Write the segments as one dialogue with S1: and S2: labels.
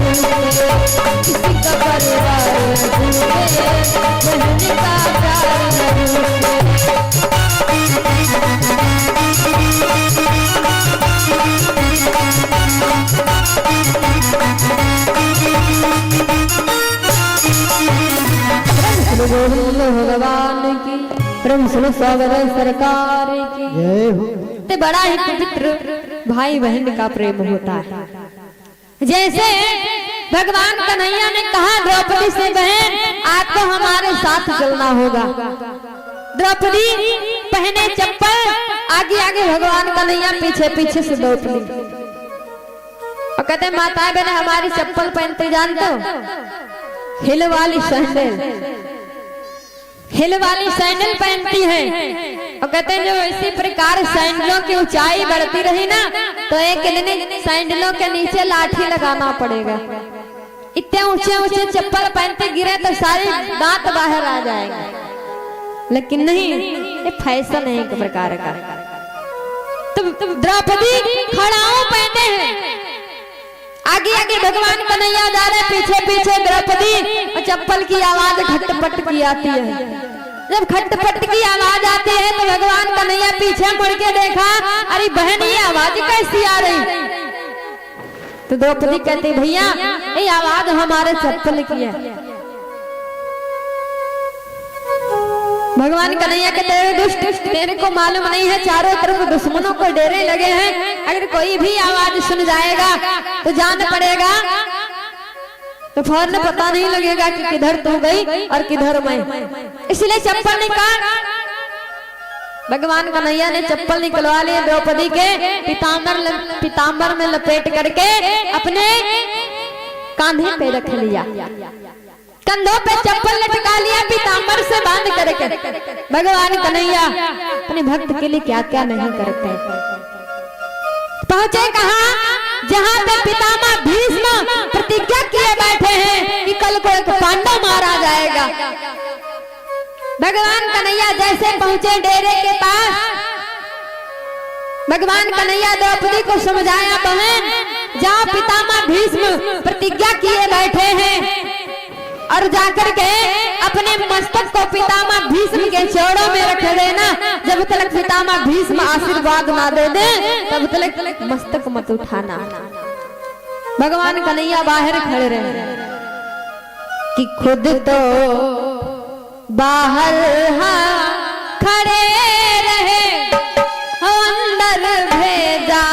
S1: किसी का परिवार न टूटे, बहन का प्यार न भगवान की प्रेम सुनो सागर सरकार की जय हो। ते बड़ा ही पवित्र भाई बहन का प्रेम होता है। जैसे भगवान कन्हैया ने कहा द्रौपदी से, बहन आपको हमारे साथ चलना होगा। द्रौपदी पहने चप्पल, आगे आगे भगवान कन्हैया पीछे पीछे से द्रौपदी, और कहते माताएं बहने हमारी चप्पल पहनते जानते हो, हिल वाली सैंडल, हिल वाली सैंडल पहनती हैं। और कहते हैं जो इसी प्रकार सैंडलों की ऊंचाई बढ़ती रही ना, तो एक सैंडलों के नीचे लाठी लगाना पड़ेगा। इतने ऊंचे ऊंचे चप्पल पहनते गिरे तो सारे दांत बाहर आ जाएंगे, लेकिन नहीं, ये फैशन है एक प्रकार का। तो द्रौपदी खड़ाऊ पहने हैं, आगे आगे भगवान कन्हैया जा रहे, पीछे पीछे द्रौपदी, और चप्पल की आवाज खटपट की आती है। जब खटपट की आवाज आती है तो भगवान कन्हैया पीछे मुड़ के देखा, अरे बहन ये आवाज कैसी आ रही? तो द्रौपदी कहती भैया ये आवाज हमारे चप्पल की है। भगवान कन्हैया कहते हैं दुष्ट, तेरे को मालूम नहीं है चारों तरफ दुश्मनों को डेरे लगे हैं, अगर कोई भी आवाज सुन जाएगा तो जान पड़ेगा, तो फौरन पता नहीं लगेगा कि किधर तू गई और किधर मैं। इसलिए चप्पल निकाल। भगवान कन्हैया ने चप्पल निकलवा लिए, द्रौपदी के पीताम्बर में लपेट करके अपने कांधे पे रख लिया, कंधों पे चप्पल लटका लिया, पीताम्बर से बांध करके। भगवान कन्हैया अपने भक्त के लिए क्या क्या नहीं करते। पहुंचे कहाँ? जहाँ पे पितामह भीष्म प्रतिज्ञा किए बैठे हैं कि कल को एक पांडव मारा जाएगा। भगवान कन्हैया जैसे पहुंचे डेरे के पास, भगवान कन्हैया द्रौपदी को समझाया, बहन जहाँ पितामह भीष्म प्रतिज्ञा किए बैठे हैं, और जाकर के अपने मस्तक को पितामह भीष्म के चौड़ों में रख देना। जब तक पितामह भीष्म आशीर्वाद ना दे दे तब तक मस्तक मत उठाना। भगवान कन्हैया बाहर खड़े रहे कि खुद तो बाहर खड़े रहे, अंदर भेजा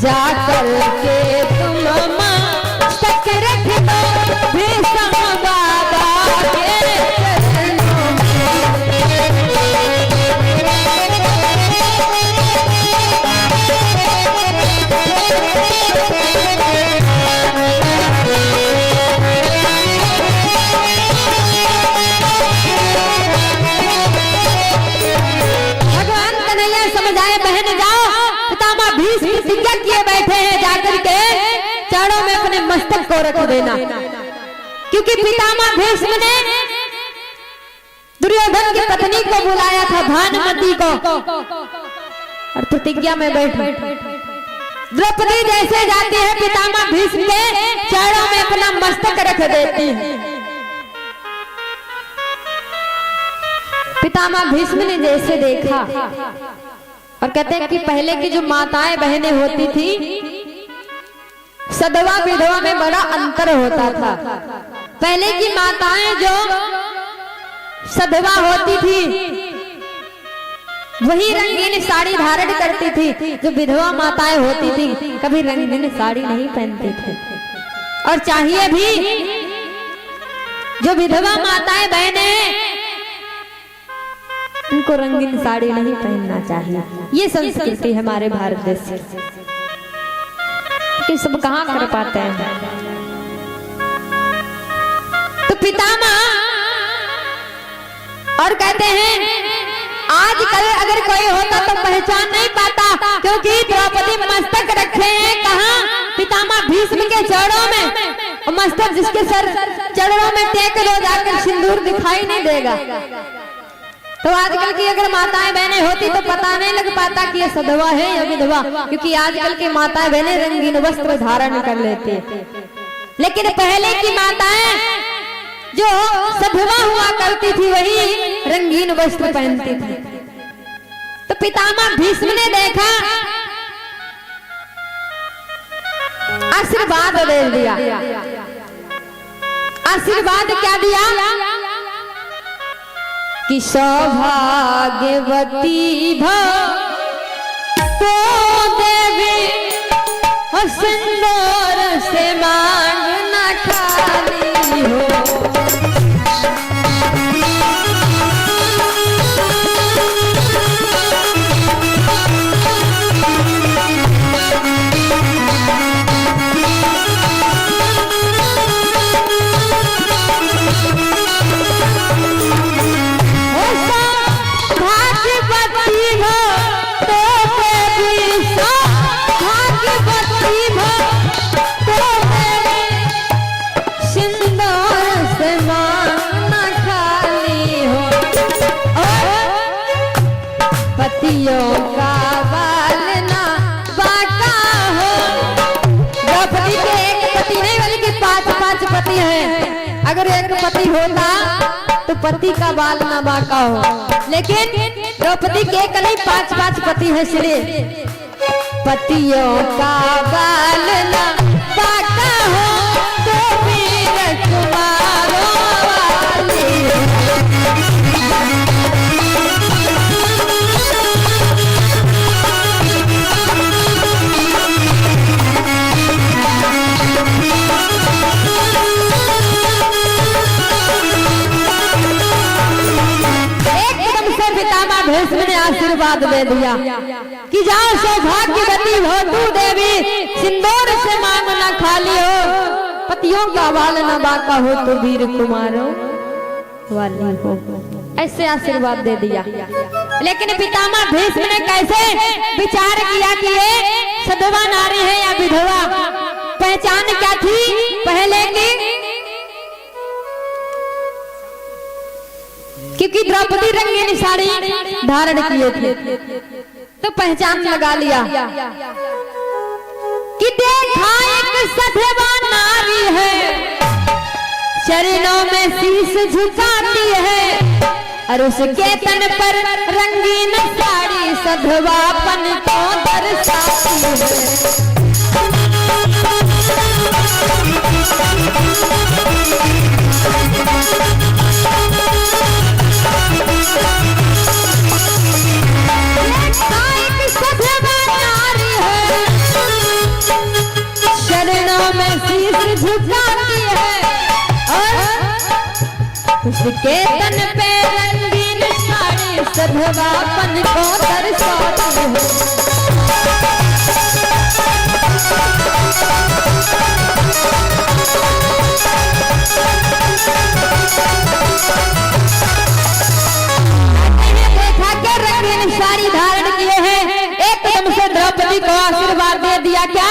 S1: जाकर के तुम मस्तक रख दो भीष्म बाबा के चरणों भगवान कन्हैया समझाए, बहन जाओ, पितामह भीष्म प्रतिज्ञा किए बैठे हैं, जाकर के चरणों में अपने मस्तक को रख देना। क्योंकि पितामह भीष्म ने दुर्योधन की पत्नी को बुलाया था, भानुमति को, और प्रतिज्ञा में बैठे। द्रौपदी जैसे जाती है पितामह भीष्म के चरणों में अपना मस्तक रख देती है। पितामह भीष्म ने जैसे देखा, और कहते हैं कि पहले की जो माताएं बहनें होती थी, सधवा विधवा में बड़ा अंतर होता था। पहले की माताएं जो सधवा होती थी वही रंगीन साड़ी धारण करती थी, जो विधवा माताएं होती थी कभी रंगीन साड़ी नहीं पहनती थी। और चाहिए भी जो विधवा माताएं बहनें उनको रंगीन साड़ी नहीं पहनना चाहिए। ये संस्कृति है हमारे भारत देश से, कि सब कहाँ कर पाते हैं। तो पितामह और कहते हैं आजकल अगर कोई होता तो पहचान नहीं पाता, क्योंकि द्रौपदी मस्तक रखे हैं कहाँ? पितामह भीष्म के चरणों में। और मस्तक जिसके सर चरणों में टेक लो जाकर सिंदूर दिखाई नहीं देगा। तो आजकल की अगर माताएं बहनें होती तो पता नहीं लग पाता कि ये सधवा है या विधवा, क्योंकि आजकल की माताएं बहनें रंगीन वस्त्र धारण कर लेती। लेकिन पहले की माताएं जो सधवा हुआ करती थी वही रंगीन वस्त्र पहनती थी। तो पितामह भीष्म ने देखा, आशीर्वाद दे दिया। आशीर्वाद क्या दिया? कि सौभाग्यवती भव तो देवी सिंदूर से मांग न खाली हो। अगर एक पति होता तो पति का बाल ना बाका हो, लेकिन द्रौपदी के एक नहीं 5 पति है, इसलिए पतियों का बाल ना बाका हो तो वीर कुमारों वाली। भीष्म ने आशीर्वाद दे दिया कि जाओ सौभाग्यवती हो तू देवी, सिंदूर से मांग न खाली हो, पतियों का बाल न बाका हो तो वीर कुमारों वाली हो। ऐसे आशीर्वाद दे दिया। लेकिन पितामह भीष्म ने कैसे विचार किया कि ये सधवा नारी है या विधवा? पहचान क्या थी पहले की? क्योंकि द्रौपदी रंगीन साड़ी धारण किए थे, तो पहचान लगा लिया कि देखा एक सधवा नारी है, चरणों में शीश झुकाती है, और उसके तन पर रंगीन साड़ी सधवापन को दर्शाती है। झुकाती है और उसके तन पे रंगीन साड़ी सधवापन को दर्शाती है। देखा के रंगीन साड़ी धारण किए हैं, एकदम से द्रौपदी को आशीर्वाद दे दिया क्या?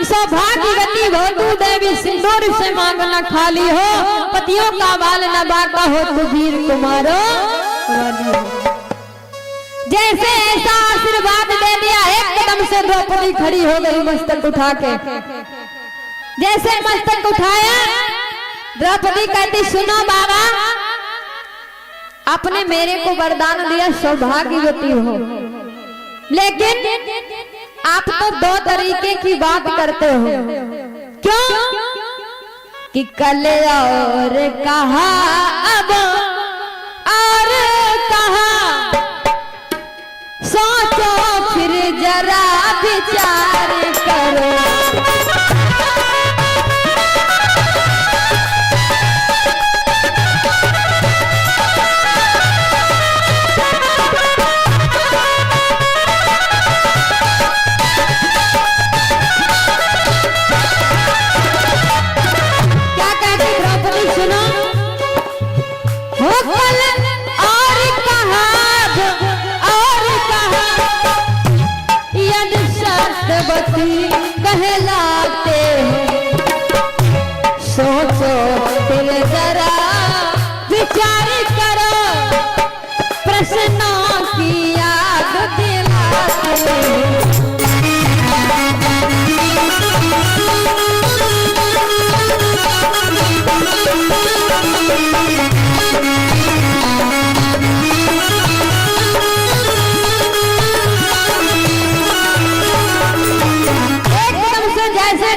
S1: सौभाग्यवती हो तू देवी, सिंदूर से मांग न खाली हो, पतियों का बाल न बाका हो तो वीर कुमारों वाली हो। जैसे ऐसा आशीर्वाद दे दिया, एकदम से द्रौपदी खड़ी हो गई मस्तक उठा के। जैसे मस्तक उठाया, द्रौपदी कहती सुनो बाबा, आपने मेरे को वरदान दिया सौभाग्यवती हो, लेकिन आप तो 2 तरीके की बात करते हो। क्यों? कि कल और कहा अब और कहा, सोचो फिर जरा विचार करो। विचार करो प्रश्नों की याद दिलाते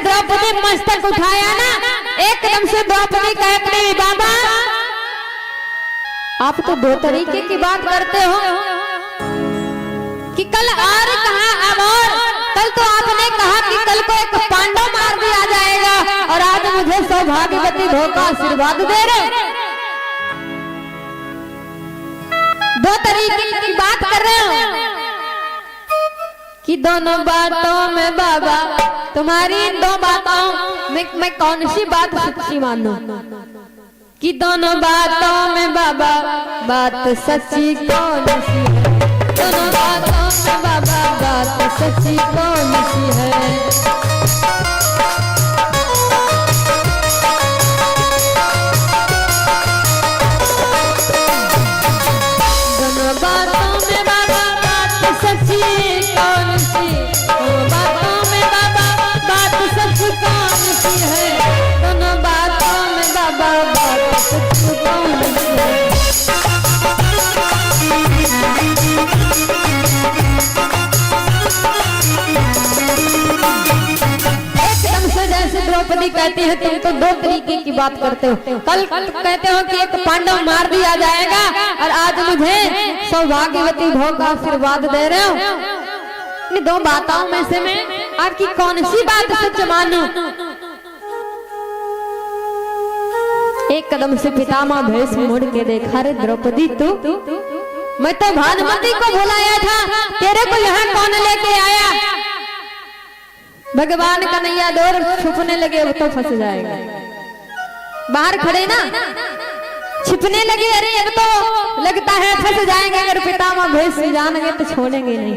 S1: द्रौपदी मस्तक उठाया ना, एकदम से द्रौपदी कहते हैं बाबा आप तो दो तरीके की बात करते हो कि कल और कहा अब और। कल तो आपने कहा कि कल को एक पांडव मार दिया जाएगा और आज मुझे सौभाग्यवती भोग का आशीर्वाद दे रहे। दो तरीके की बात कर रहे हो कि दोनों बातों में बाबा तुम्हारी इन दो बातों में मैं कौन सी बात सच्ची मानूं? कि दोनों बातों में बाबा बात सच्ची कौन सी है? दोनों बातों में बाबा बात सच्ची कौन सी है? दोनों बातों में बाबा बात सच्ची कौन सी? दोनों बातों में बाबा बात सच्ची कौन सी है? दोनों बातों में बाबा बात सच्ची कौन सी है? एकदम से जैसे द्रौपदी कहती है तुम तो दो तरीके की बात करते हो। कल कहते हो कि एक पांडव मार दिया जाएगा और आज मुझे सौभाग्यवती भोग का आशीर्वाद दे रहे हो। इन दो बातों में से मैं आपकी कौन सी बात सच मानूं? एक कदम से पितामह भीष्म मुड़ के देखा, रे द्रौपदी तू, मैं तो भानुमति को बुलाया था, तेरे को यहाँ कौन लेके आया? भगवान कन्हैया दूर छुपने लगे, वो तो फंस जाएगा। बाहर खड़े ना छिपने लगे, अरे अब तो लगता है फंस जाएंगे। अगर पितामह भीष्म जानेंगे तो छोड़ेंगे नहीं।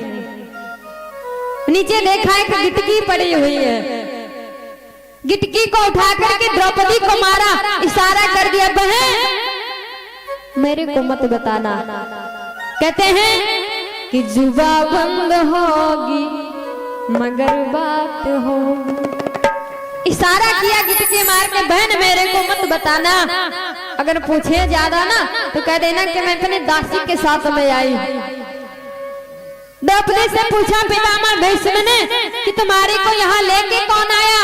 S1: नीचे देखा एक गिटकी पड़ी हुई है, गिटकी को उठा करके द्रौपदी को मारा, इशारा कर दिया बहन मेरे को मत बताना। कहते हैं कि जुबा बंद होगी मगर बात हो। इशारा किया गिटकी मार के, बहन मेरे को मत बताना। अगर पूछे ज्यादा ना तो कह देना कि मैं अपने दासी के साथ में आई। द्रौपदी से पूछा पितामह भीष्म ने कि तुम्हारे को यहाँ लेके कौन आया?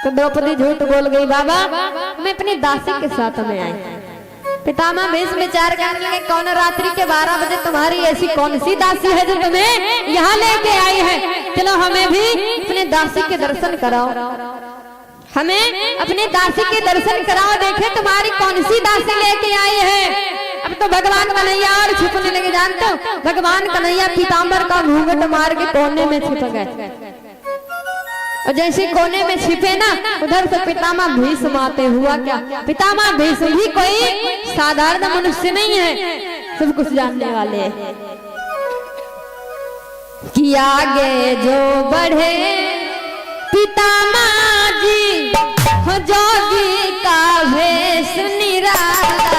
S1: तो द्रौपदी झूठ बोल गई, बाबा मैं अपनी दासी के साथ में आई। पितामह भीष्म विचार करने लगे, कौन रात्रि के 12 बजे तुम्हारी ऐसी कौन सी दासी है जो तुम्हें यहाँ लेके आई है? चलो हमें भी अपने दासी के दर्शन कराओ, हमें अपने दासी के दर्शन कराओ, देखे तुम्हारी कौन सी दासी लेके आई है। अब तो भगवान कन्हैया और छिपने लगे। जानते हो भगवान कन्हैया पीताम्बर का घूंघट मार के कोने में छिप गए, और जैसे कोने में छिपे ना उधर से पितामह भीष्म आते। हुआ क्या? पितामह भीष्म भी कोई साधारण मनुष्य नहीं है, सब कुछ जानने वाले हैं। कि आगे जो बढ़े पितामह जी हो जोगी का भेष निराला।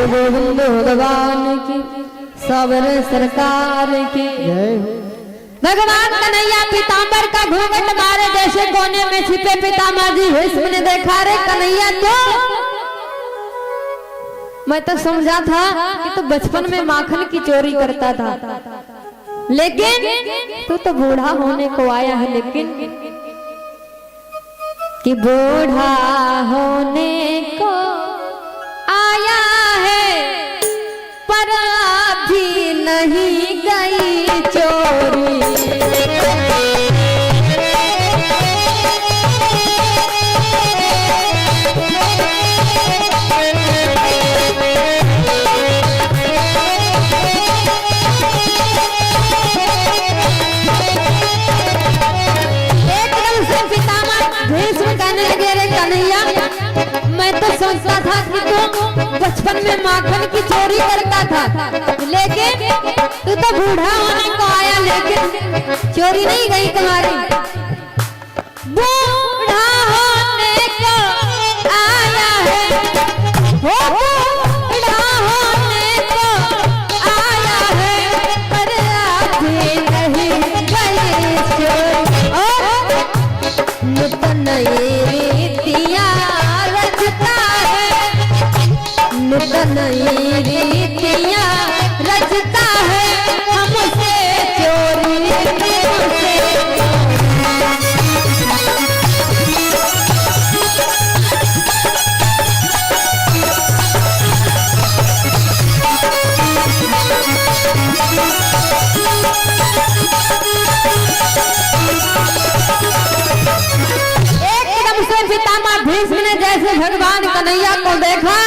S2: गोविंद भगवान की, सावर सरकार की जय हो।
S1: भगवान कन्हैया पीताम्बर का घूंघट मारे जैसे कोने में छिपे पितामह जी भीष्म ने देखा, रे कन्हैया तो मैं तो समझा था कि तू बचपन में माखन की चोरी करता था, लेकिन तू तो बूढ़ा होने को आया है। लेकिन कि बूढ़ा होने को आया है पर अभी नहीं गई चोरी। मैं तो सोचता था कि तू बचपन में माखन की चोरी करता था, लेकिन तू तो बूढ़ा होने को आया, लेकिन चोरी नहीं गई तुम्हारी। बूढ़ा होने को आया है, हो बूढ़ा होने को आया है पर अभी नहीं गई चोरी। नूतन रीतियां नूतन रीतियां रचता है हमसे चोरी हमसे। एकदम से पितामह भीष्म ने जैसे भगवान कन्हैया को देखा,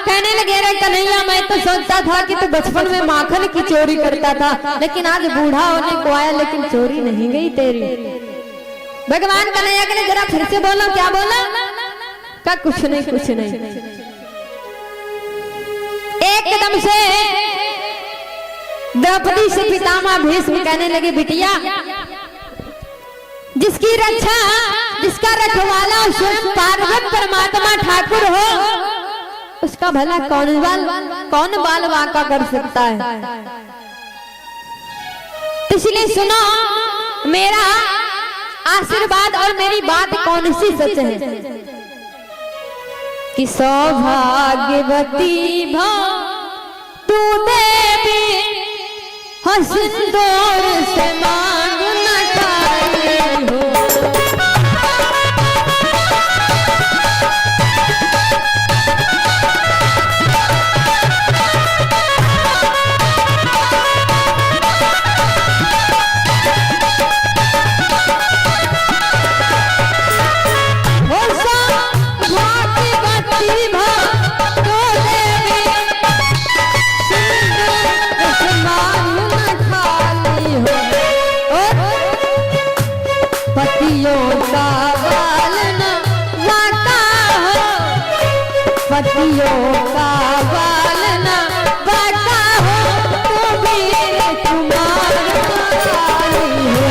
S1: कहने लगे, रे कन्हैया मैं तो सोचता था कि तू बचपन में माखन की चोरी करता था, लेकिन आज बूढ़ा होने को आया, लेकिन चोरी नहीं गई तेरी। भगवान कन्हैया के जरा फिर से बोलो, क्या बोला? का कुछ नहीं कुछ नहीं। एकदम से द्रौपदी से पितामह भीष्म कहने लगे, बिटिया जिसकी रक्षा जिसका रखवाला स्वयं पार्वत परमात्मा ठाकुर हो, उसका भला कौन बाल वाका कर सकता है। तो इसलिए सुनो, मेरा आशीर्वाद और मेरी बात कौन सी सच है कि सौभाग्यवती भो तू देवी हो, सिंदूर से मांग न खाली हो। पतियों का बाल न बाका हो, तो वीर कुमार काली हो।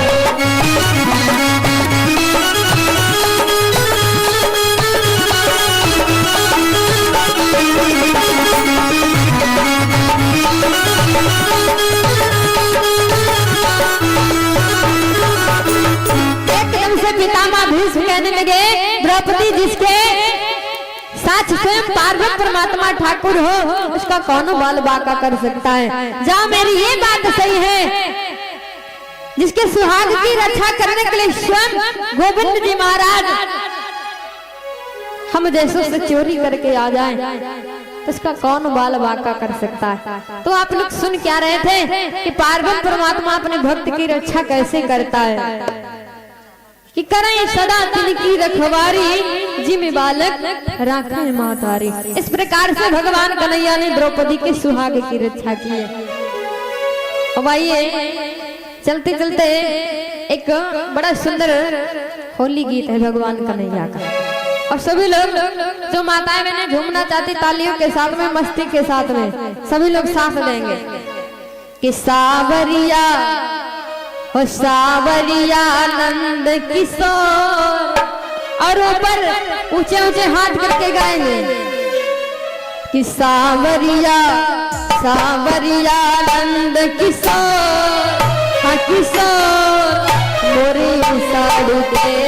S1: एकदम से पितामह भीष्म कहने लगे, द्रौपदी जिसके साथ स्वयं पार्वत परमात्मा ठाकुर हो, उसका कौन बाल बाका कर सकता है। जहाँ मेरी ये बात सही है, जिसके सुहाग की रक्षा करने के लिए स्वयं गोविंद जी महाराज हम जैसों से चोरी करके आ जाएं, तो उसका कौन बाल बाका कर सकता है। तो आप लोग सुन क्या रहे थे कि पार्वत परमात्मा अपने भक्त की रक्षा कैसे करता है, कि करें सदा तिनकी रखवारी, जिम बालक राखे मातारी। इस प्रकार से भगवान कन्हैया ने द्रौपदी के सुहाग की रक्षा की है। अब आइए चलते चलते एक बड़ा सुंदर होली गीत है भगवान कन्हैया का, और सभी लोग जो माताएं बहनें झूमना चाहती तालियों के साथ में, मस्ती के साथ में, सभी लोग साथ देंगे कि सावरिया हो सावरिया नंद किशोर, और ऊपर ऊंचे ऊंचे हाथ करके गाएंगे कि सावरिया सावरिया नंद किशोर, हाँ किशोर। बाड़ू तेरे